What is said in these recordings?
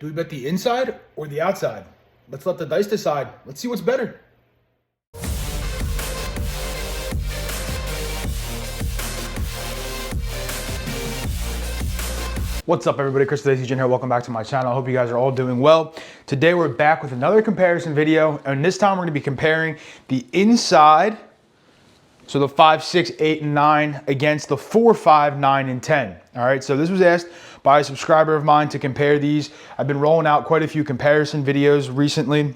Do we bet the inside or the outside? Let's let the dice decide. Let's see what's better. What's up, everybody? Chris here. Welcome back to my channel. I hope you guys are all doing well. Today we're back with another comparison video, and this time we're going to be comparing the inside, so the 5, 6, 8, and 9 against the 4, 5, 9, and 10. All right, so this was asked by a subscriber of mine to compare these. I've been rolling out quite a few comparison videos recently,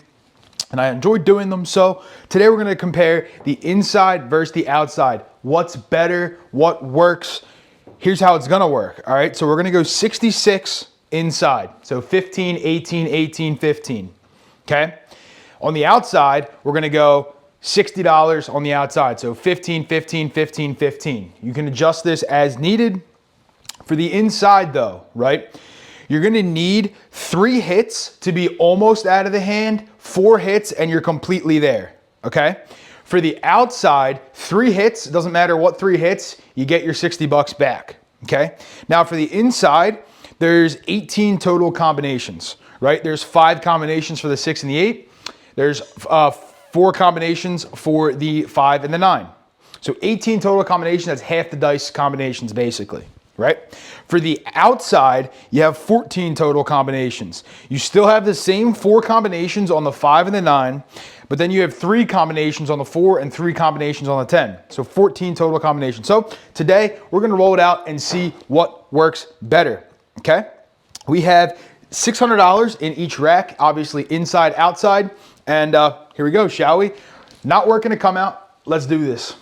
and I enjoyed doing them. So today we're going to compare the inside versus the outside. What's better? What works? Here's how it's gonna work, all right? So we're gonna go 66 inside. So 15, 18, 18, 15, okay? On the outside, we're gonna go $60 on the outside. So 15, 15, 15, 15. You can adjust this as needed. For the inside though, right? You're gonna need 3 hits to be almost out of the hand, 4 hits, and you're completely there, okay? For the outside, 3 hits, it doesn't matter what 3 hits, you get your 60 bucks back, okay? Now for the inside, there's 18 total combinations, right? There's 5 combinations for the 6 and the 8. There's 4 combinations for the 5 and the 9. So 18 total combinations, that's half the dice combinations basically, right? For the outside, you have 14 total combinations. You still have the same 4 combinations on the 5 and the 9, but then you have 3 combinations on the 4 and 3 combinations on the 10. So 14 total combinations. So today we're gonna roll it out and see what works better, okay? We have $600 in each rack, obviously inside, outside. And here we go, shall we? Not working to come out, let's do this.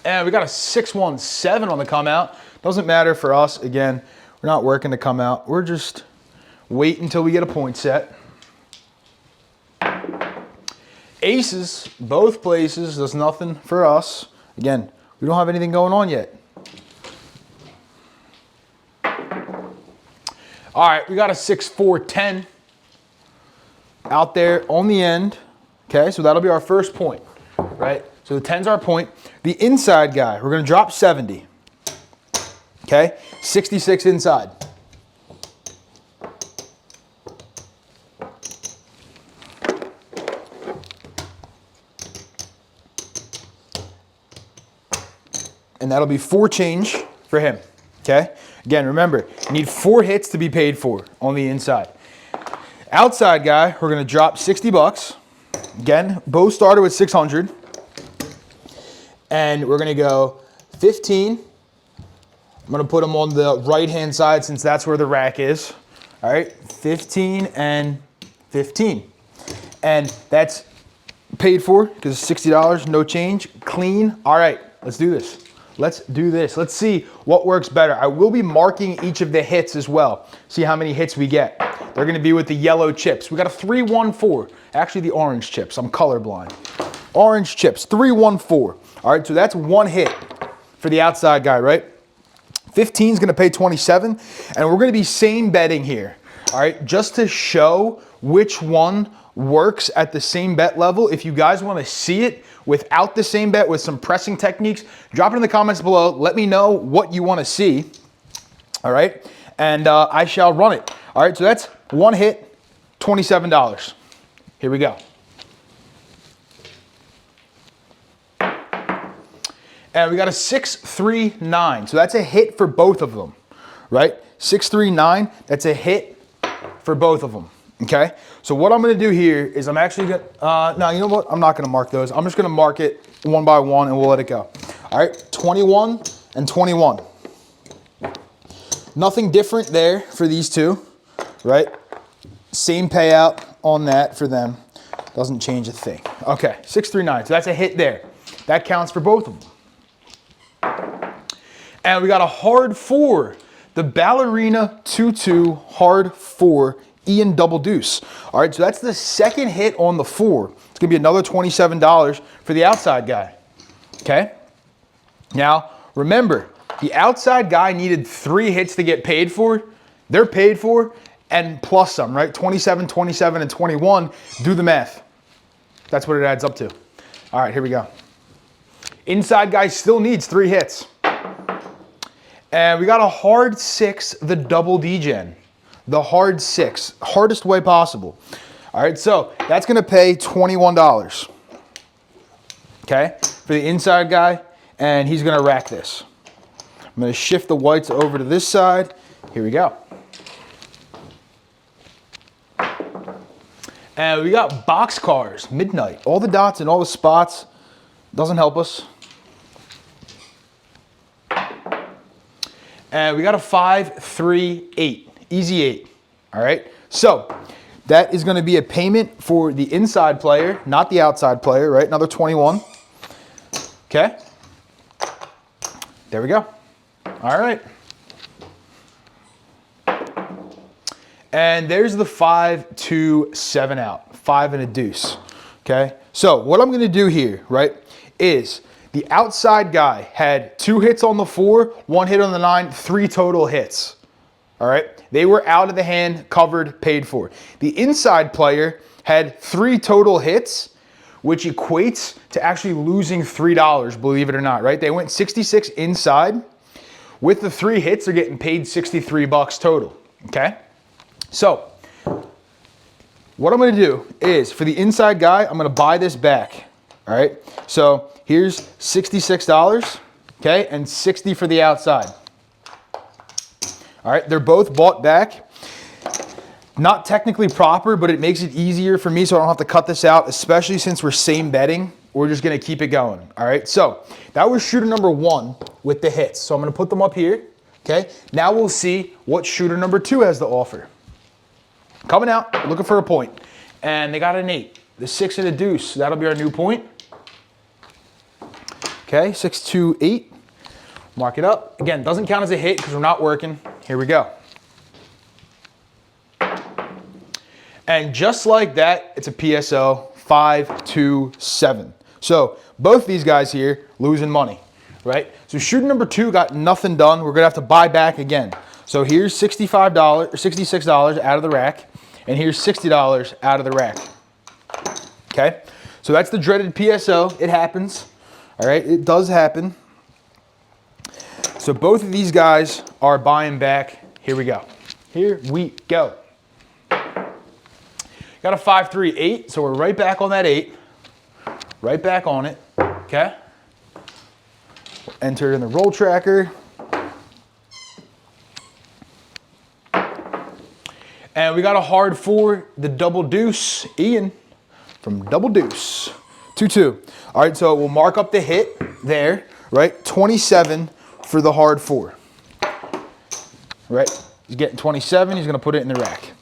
And we got a 617 on the come out. Doesn't matter for us, again, we're not working to come out. We're just waiting until we get a point set. Aces, both places, there's nothing for us. Again, we don't have anything going on yet. All right, we got a 6, 4, 10 out there on the end. Okay, so that'll be our first point, right? So the 10's our point. The inside guy, we're gonna drop 70. Okay, 66 inside. And that'll be 4 change for him, okay? Again, remember, you need 4 hits to be paid for on the inside. Outside guy, we're gonna drop 60 bucks. Again, both started with 600. And we're gonna go 15. I'm gonna put them on the right-hand side since that's where the rack is. All right, 15 and 15. And that's paid for because it's $60, no change, clean. All right, let's do this. Let's do this. Let's see what works better. I will be marking each of the hits as well. See how many hits we get. They're gonna be with the yellow chips. We got a 3, 1, 4. Actually the orange chips, I'm colorblind. Orange chips, 3, 1, 4. All right, so that's 1 hit for the outside guy, right? 15 is gonna pay 27, and we're gonna be same betting here. All right, just to show which one works at the same bet level. If you guys wanna see it without the same bet with some pressing techniques, drop it in the comments below. Let me know what you wanna see, all right? And I shall run it. All right, so that's 1 hit, $27. Here we go. And we got a 6, 3, 9. So that's a hit for both of them, right? 6, 3, 9, that's a hit for both of them, okay? So what I'm gonna do here is I'm actually gonna, no, you know what? I'm not gonna mark those. I'm just gonna mark it one by one and we'll let it go. All right, 21 and 21. Nothing different there for these two, right? Same payout on that for them. Doesn't change a thing. Okay, 6, 3, 9, so that's a hit there. That counts for both of them. And we got a hard 4, the Ballerina 2-2 hard 4 Ian double deuce. All right, so that's the second hit on the 4. It's gonna be another $27 for the outside guy, okay? Now, remember, the outside guy needed 3 hits to get paid for. They're paid for, and plus some, right? 27, 27, and 21, do the math. That's what it adds up to. All right, here we go. Inside guy still needs 3 hits. And we got a hard 6, the double D-gen. the hard 6, hardest way possible. All right, so that's gonna pay $21, okay, for the inside guy, and he's gonna rack this. I'm gonna shift the whites over to this side. Here we go. And we got box cars, midnight. All the dots and all the spots. Doesn't help us. And we got a 5, 3, 8. Easy 8. All right. So that is going to be a payment for the inside player, not the outside player, right? Another 21. Okay. There we go. All right. And there's the 5, 2, 7 out. 5 and a deuce. Okay. So what I'm going to do here, right, is the outside guy had 2 hits on the 4, 1 hit on the 9, 3 total hits. All right. They were out of the hand, covered, paid for. The inside player had 3 total hits, which equates to actually losing $3, believe it or not, right? They went 66 inside. With the 3 hits, they're getting paid $63 total. Okay. So what I'm going to do is, for the inside guy, I'm going to buy this back. All right. So here's $66, okay, and $60 for the outside. All right. They're both bought back. Not technically proper, but it makes it easier for me so I don't have to cut this out, especially since we're same betting. We're just going to keep it going. All right. So that was shooter number 1 with the hits. So I'm going to put them up here. Okay. Now we'll see what shooter number 2 has to offer. Coming out, looking for a point. And they got an 8. The 6 and a deuce. That'll be our new point. Okay, 6, 2, 8. Mark it up. Again, doesn't count as a hit because we're not working. Here we go. And just like that, it's a PSO, 5, 2, 7. So both these guys here losing money, right? So shooter number 2 got nothing done. We're going to have to buy back again. So here's $65 or $66 out of the rack. And here's $60 out of the rack. Okay, so that's the dreaded PSO. It happens. All right, it does happen. So both of these guys are buying back. Here we go. Here we go. Got a 5, 3, 8. So we're right back on that 8. Right back on it. Okay. Enter it in the roll tracker. And we got a hard 4, the double deuce, Ian from Double Deuce, 2, 2. All right, so we'll mark up the hit there, right? 27 for the hard 4. Right, he's getting 27, he's gonna put it in the rack.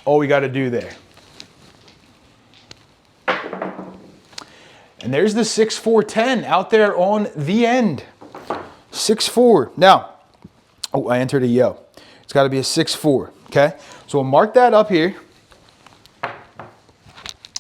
All we gotta do there. And there's the 6, 4, 10 out there on the end. 6, 4. Now, oh, I entered a yo. It's gotta be a 6, 4. Okay, so we'll mark that up here,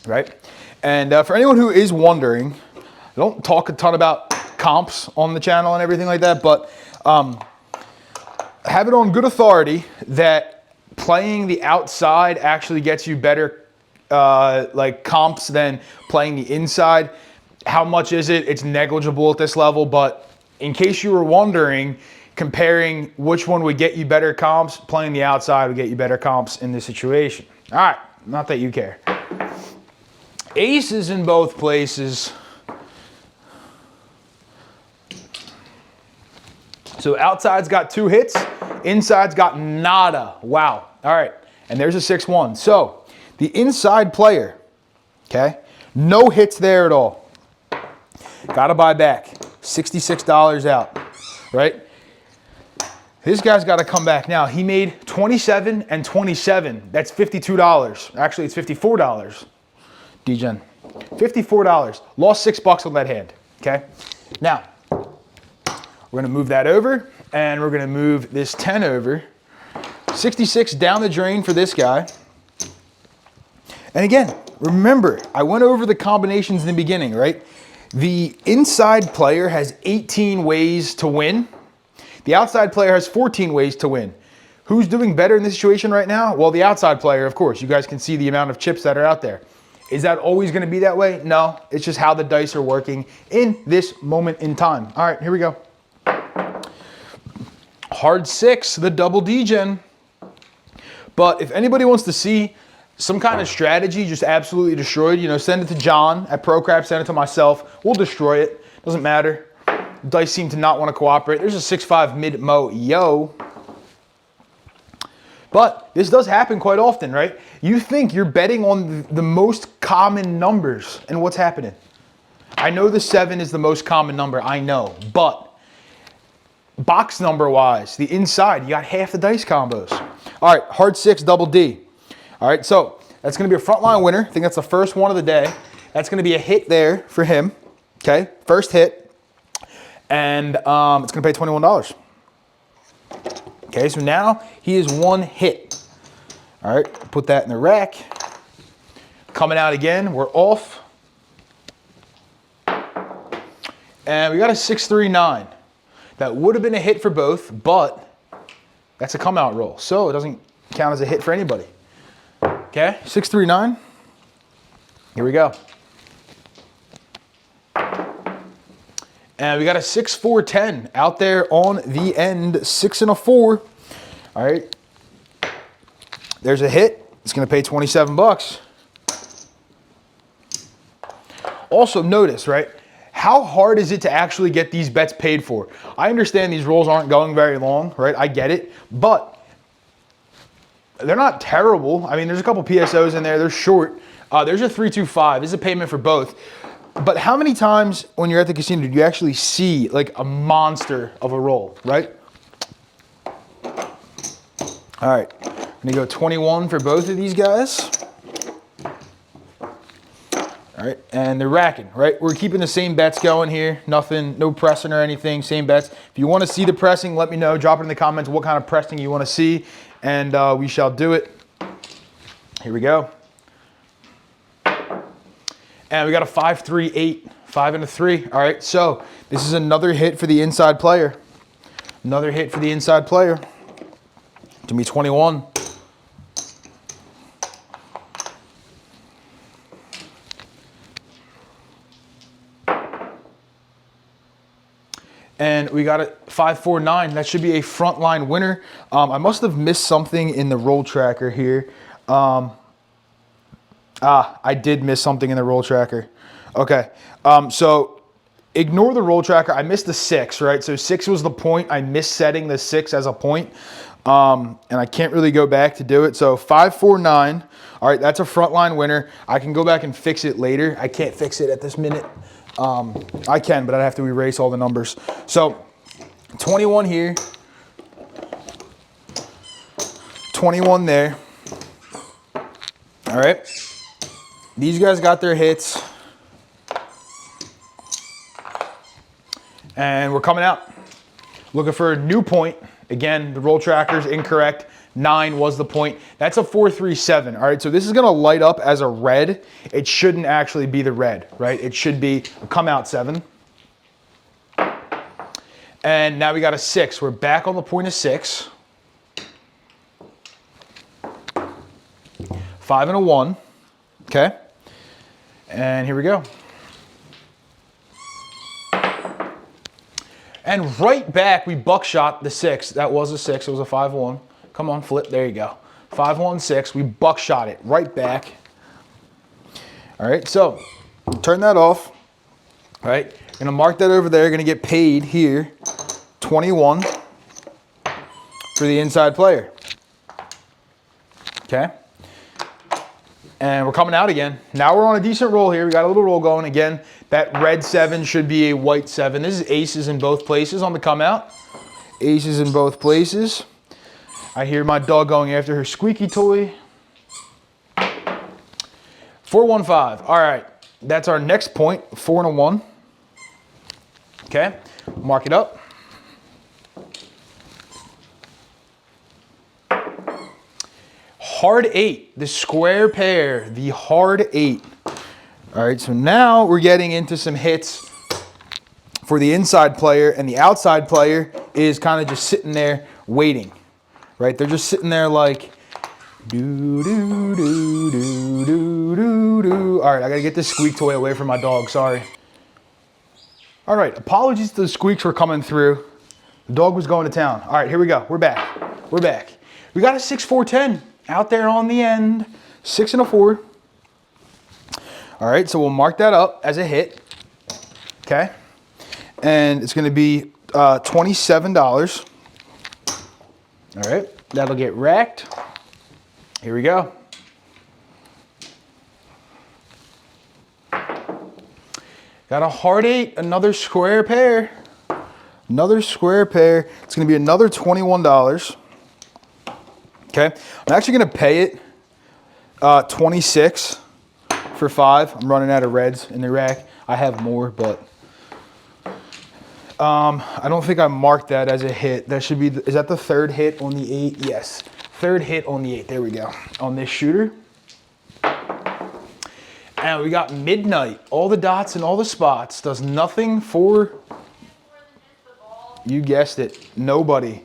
right? And for anyone who is wondering, I don't talk a ton about comps on the channel and everything like that, but have it on good authority that playing the outside actually gets you better like comps than playing the inside. How much is it? It's negligible at this level, but in case you were wondering, comparing which one would get you better comps, playing the outside would get you better comps in this situation. All right, not that you care. Aces in both places. So outside's got 2 hits, inside's got nada. Wow. All right, and there's a 6, 1. So the inside player, okay, no hits there at all. Got to buy back. $66 out, right? This guy's got to come back now. He made 27 and 27. That's $52. Actually, it's $54. DGen. $54. Lost $6 on that hand. Okay. Now, we're going to move that over, and we're going to move this 10 over. 66 down the drain for this guy. And again, remember, I went over the combinations in the beginning, right? The inside player has 18 ways to win. The outside player has 14 ways to win. Who's doing better in this situation right now? Well, the outside player, of course. You guys can see the amount of chips that are out there. Is that always going to be that way? No, it's just how the dice are working in this moment in time. All right, here we go. Hard 6, the double D-gen. But if anybody wants to see some kind of strategy just absolutely destroyed, you know, send it to John at ProCrap, send it to myself. We'll destroy it. Doesn't matter. Dice seem to not want to cooperate. There's a 6-5 mid-mo, yo. But this does happen quite often, right? You think you're betting on the most common numbers, and what's happening? I know the 7 is the most common number, I know, but box number wise, the inside, you got half the dice combos. All right, hard 6, double D. All right, so that's gonna be a frontline winner. I think that's the first one of the day. That's gonna be a hit there for him, okay? First hit, and it's gonna pay $21. Okay, so now he is one hit. All right, put that in the rack. Coming out again, we're off. And we got a 6-3-9. That would have been a hit for both, but that's a come out roll. So it doesn't count as a hit for anybody. Okay, 6-3-9. Here we go. And we got a 6-4-10 out there on the end, 6 and a 4. All right. There's a hit. It's going to pay $27. Also notice, right? How hard is it to actually get these bets paid for? I understand these rolls aren't going very long, right? I get it, but they're not terrible. I mean, there's a couple PSOs in there. They're short. There's a 3-2-5. This is a payment for both. But how many times when you're at the casino did you actually see like a monster of a roll, right? All right, I'm gonna go 21 for both of these guys. All right, and they're racking, right? We're keeping the same bets going here. Nothing, no pressing or anything, same bets. If you wanna see the pressing, let me know. Drop it in the comments what kind of pressing you wanna see, and we shall do it. Here we go. And we got a 5-3-8, 5 and a 3. All right, so this is another hit for the inside player. Another hit for the inside player. To me, 21. And we got a 5-4-9. That should be a frontline winner. I must have missed something in the roll tracker here. I did miss something in the roll tracker. Okay, so ignore the roll tracker. I missed the 6, right? So 6 was the point. I missed setting the 6 as a point. And I can't really go back to do it. So 5-4-9. All right, that's a frontline winner. I can go back and fix it later. I can't fix it at this minute. I can, but I'd have to erase all the numbers. So 21 here. 21 there. All right. These guys got their hits. And we're coming out. Looking for a new point. Again, the roll tracker's incorrect. 9 was the point. That's a 4-3-7. All right, so this is gonna light up as a red. It shouldn't actually be the red, right? It should be a come out 7. And now we got a 6. We're back on the point of 6. 5 and a 1. Okay. And here we go. And right back, we buckshot the 6. That was a 6. It was a 5-1. Come on, flip. There you go. 5-1-6. We buckshot it right back. All right, so turn that off. All right, gonna mark that over there. Gonna get paid here, 21 for the inside player. Okay. And we're coming out again. Now we're on a decent roll here. We got a little roll going again. That red 7 should be a white 7. This is aces in both places on the come out. Aces in both places. I hear my dog going after her squeaky toy. 4-1-5. All right. That's our next point, 4 and a 1. Okay. Mark it up. Hard 8, the square pair, the hard 8. All right, so now we're getting into some hits for the inside player, and the outside player is kind of just sitting there waiting, right? They're just sitting there like, do, do, do, do, do, do, do. All right, I gotta get this squeak toy away from my dog, sorry. All right, apologies to the squeaks for coming through. The dog was going to town. All right, here we go, we're back. We're back. We got a 6-4-10. out there on the end. 6 and a 4. All right, so we'll mark that up as a hit. Okay. And it's going to be $27. All right, that'll get racked. Here we go. Got a heart 8, another square pair. Another square pair. It's going to be another $21. Okay, I'm actually going to pay it 26 for 5. I'm running out of reds in the rack. I have more, but I don't think I marked that as a hit. That should be, is that the third hit on the 8? Yes, third hit on the 8. There we go. On this shooter. And we got Midnight. All the dots and all the spots. Does nothing for, you guessed it, nobody.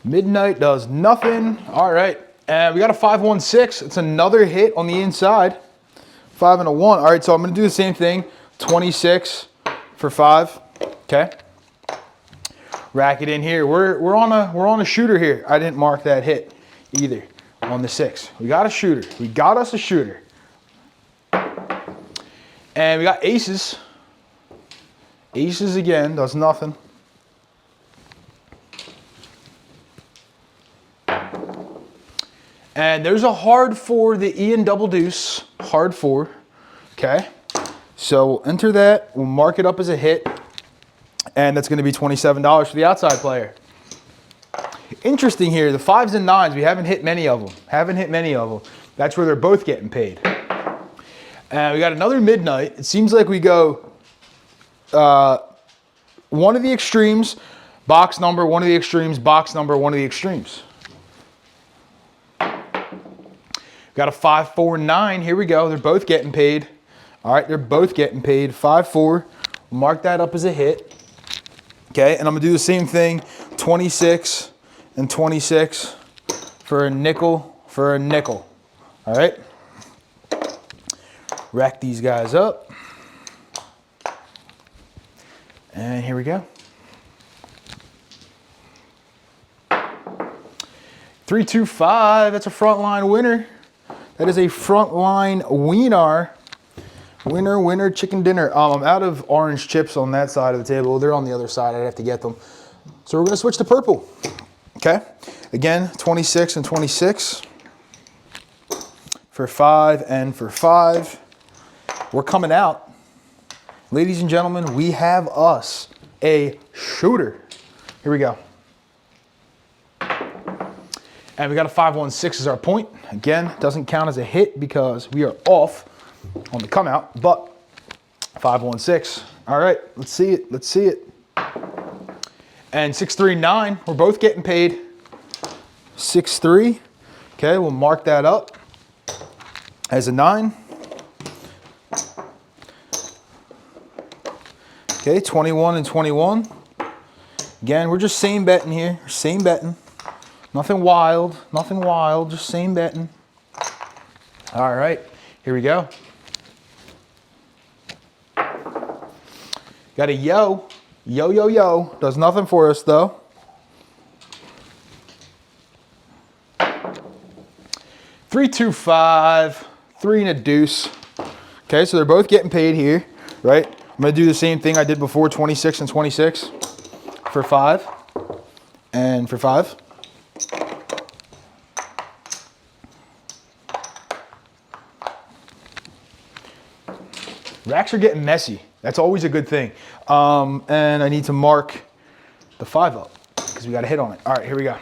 Midnight does nothing. All right. And we got a 516. It's another hit on the inside. 5 and a 1. All right, so I'm going to do the same thing. 26 for 5. Okay. Rack it in here. We're on a shooter here. I didn't mark that hit either on the 6. We got a shooter. We got us a shooter. And we got aces. Aces again, does nothing. And there's a hard 4, the Ian double deuce, hard 4. Okay. So we'll enter that. We'll mark it up as a hit. And that's going to be $27 for the outside player. Interesting here, the 5s and 9s, we haven't hit many of them. That's where they're both getting paid. And we got another Midnight. It seems like we go one of the extremes, box number, one of the extremes, box number, one of the extremes. Got a 5, 4, 9. Here we go. They're both getting paid. All right, they're both getting paid. 5, 4. Mark that up as a hit. Okay, and I'm going to do the same thing. 26 and 26 for a nickel for a nickel. All right. Rack these guys up. And here we go. 3, 2, 5. That's a frontline winner. That is a frontline wiener. Winner, winner, chicken dinner. I'm out of orange chips on that side of the table. They're on the other side. I'd have to get them. So we're going to switch to purple. Okay. Again, 26 and 26 for 5 and for 5. We're coming out. Ladies and gentlemen, we have us a shooter. Here we go. And we got a 516 as our point. Again, doesn't count as a hit because we are off on the come out, but 516. All right, let's see it. Let's see it. And 639, we're both getting paid. 63. Okay, we'll mark that up as a 9. Okay, 21 and 21. Again, we're just same betting here. Same betting. Nothing wild, just same betting. All right, here we go. Got a yo. Yo, yo, yo. Does nothing for us, though. Three, 2, 5. 3 and a deuce. Okay, so they're both getting paid here, right? I'm going to do the same thing I did before, 26 and 26 for 5 and for 5. Racks are getting messy. That's always a good thing. And I need to mark the 5 up because we got a hit on it. All right, here we go.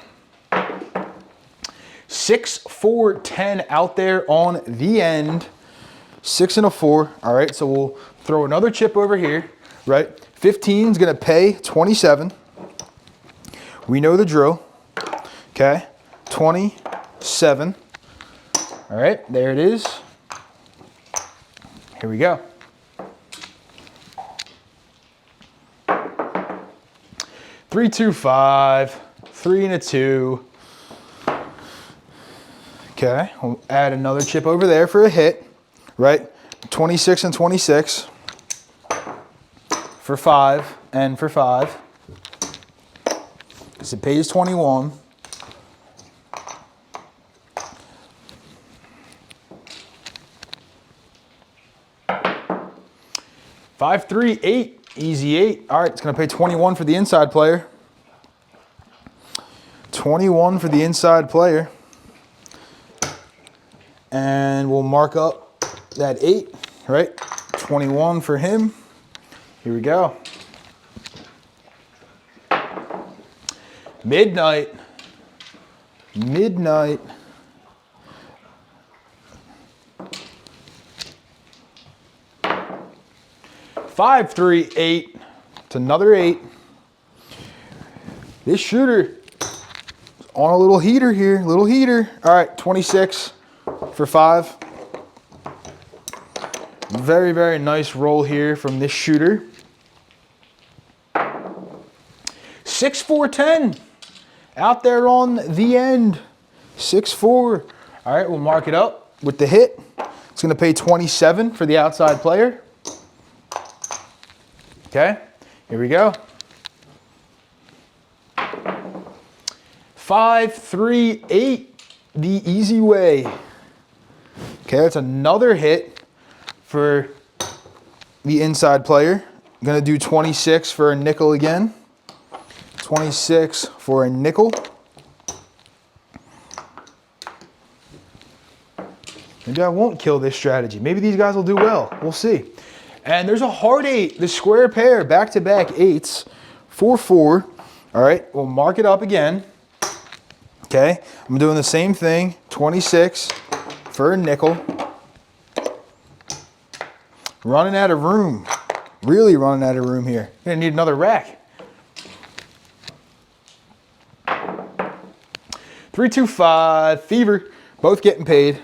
6, 4, 10 out there on the end. 6 and a 4. All right, so we'll throw another chip over here, right? 15 is going to pay 27. We know the drill. Okay, 27. All right, there it is. Here we go. 3, 2, 5, 3 and a 2. Okay, we'll add another chip over there for a hit, right? 26 and 26 for 5 and for 5. Because it pays 21. 5, 3, 8. Easy 8. All right, it's going to pay 21 for the inside player. 21 for the inside player. And we'll mark up that 8, right? 21 for him. Here we go. Midnight. Midnight. Five, 3, 8. It's another 8. This shooter is on a little heater here. Little heater. All right, 26 for 5. Very, very nice roll here from this shooter. 6, 4, 10. Out there on the end. 6, 4. All right, we'll mark it up with the hit. It's going to pay 27 for the outside player. Okay, here we go. 5, 3, 8. The easy way. Okay, that's another hit for the inside player. I'm going to do 26 for a nickel again. 26 for a nickel. Maybe I won't kill this strategy. Maybe these guys will do well. We'll see. And there's a hard 8, the square pair, back-to-back 8s. 4, 4. All right, we'll mark it up again. Okay, I'm doing the same thing. 26 for a nickel. Running out of room. Really running out of room here. Gonna need another rack. 3, 2, 5, fever. Both getting paid.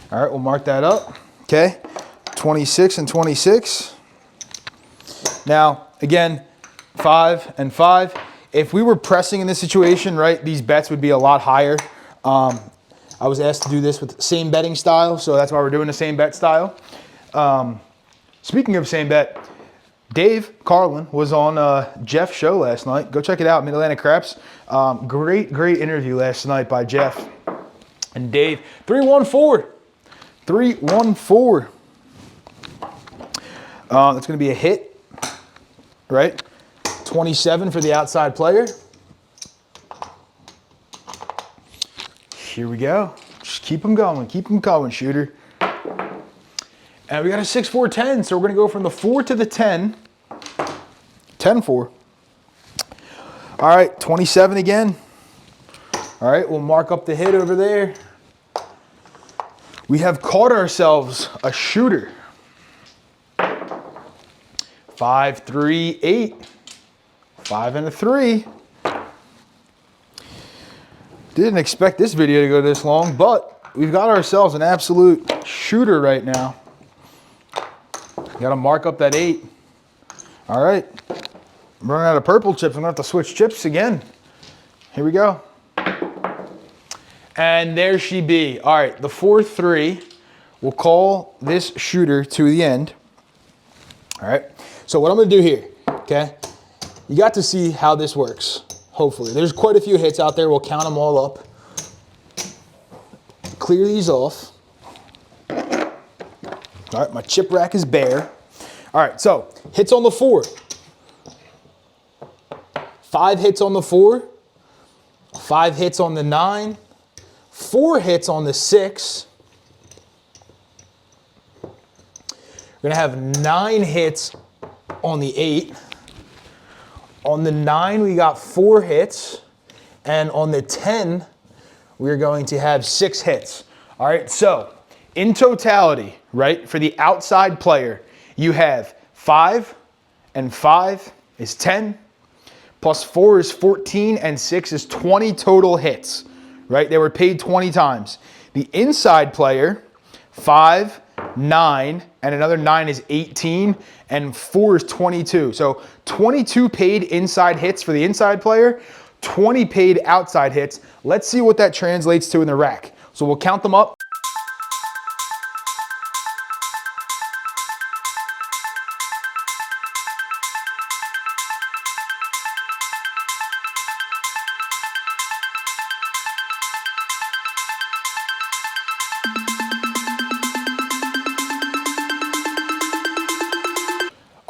All right, we'll mark that up. Okay, 26 and 26. Now, again, 5 and 5. If we were pressing in this situation, right, these bets would be a lot higher. I was asked to do this with the same betting style, so that's why we're doing the same bet style. Speaking of same bet, Dave Carlin was on Jeff's show last night. Go check it out, Mid-Atlantic Craps. Great interview last night by Jeff and Dave. 314. 314. That's going to be a hit, right? 27 for the outside player. Here we go. Just keep them going. Keep them going, shooter. And we got a 6, 4, 10. So we're going to go from the 4 to the 10. 10, 4. All right, 27 again. All right, we'll mark up the hit over there. We have caught ourselves a shooter. 5, 3, 8. 5 and a 3. Didn't expect this video to go this long, but we've got ourselves an absolute shooter right now. Got to mark up that 8. All right. I'm running out of purple chips. I'm going to have to switch chips again. Here we go. And there she be. All right, the 4, 3. We'll call this shooter to the end. All right. So what I'm going to do here, okay, you got to see how this works, hopefully. There's quite a few hits out there. We'll count them all up. Clear these off. All right, my chip rack is bare. All right, so hits on the 4. 5 hits on the 4. 5 hits on the 9. 4 hits on the 6. We're gonna have 9 hits on the 8. On the 9, we got 4 hits. And on the 10, we're going to have 6 hits. All right, so in totality, right, for the outside player, you have 5 and 5 is 10, plus 4 is 14, and 6 is 20 total hits, right? They were paid 20 times. The inside player, 5, 9, and another 9 is 18, and 4 is 22. So 22 paid inside hits for the inside player, 20 paid outside hits. Let's see what that translates to in the rack. So we'll count them up.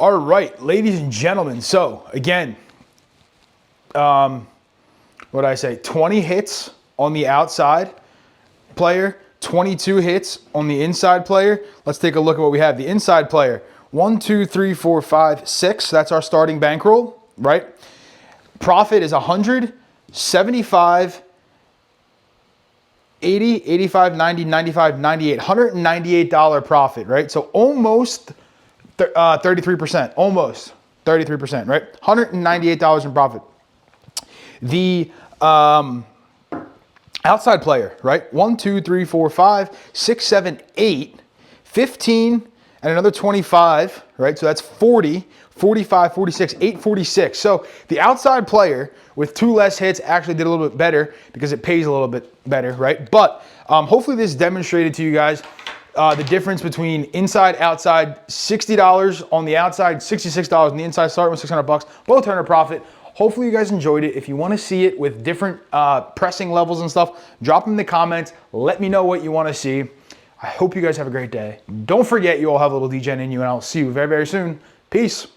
All right, ladies and gentlemen. So again, what did I say? 20 hits on the outside player, 22 hits on the inside player. Let's take a look at what we have. The inside player, 1, 2, 3, 4, 5, 6. That's our starting bankroll, right? Profit is 100, 75, 80, 85, 90, 95, 98, $198 profit, right? So almost 33%, almost 33%, right? $198 in profit. The outside player, right? 1, 2, 3, 4, 5, 6, 7, 8, 15, and another 25, right? So that's 40, 45, 46, 846. So the outside player with 2 less hits actually did a little bit better because it pays a little bit better, right? But hopefully this demonstrated to you guys the difference between inside, outside. $60 on the outside, $66 on the inside. Start with $600, both turn a profit. Hopefully you guys enjoyed it. If you want to see it with different pressing levels and stuff, drop them in the comments. Let me know what you want to see. I hope you guys have a great day. Don't forget you all have a little DGen in you, and I'll see you very, very soon. Peace.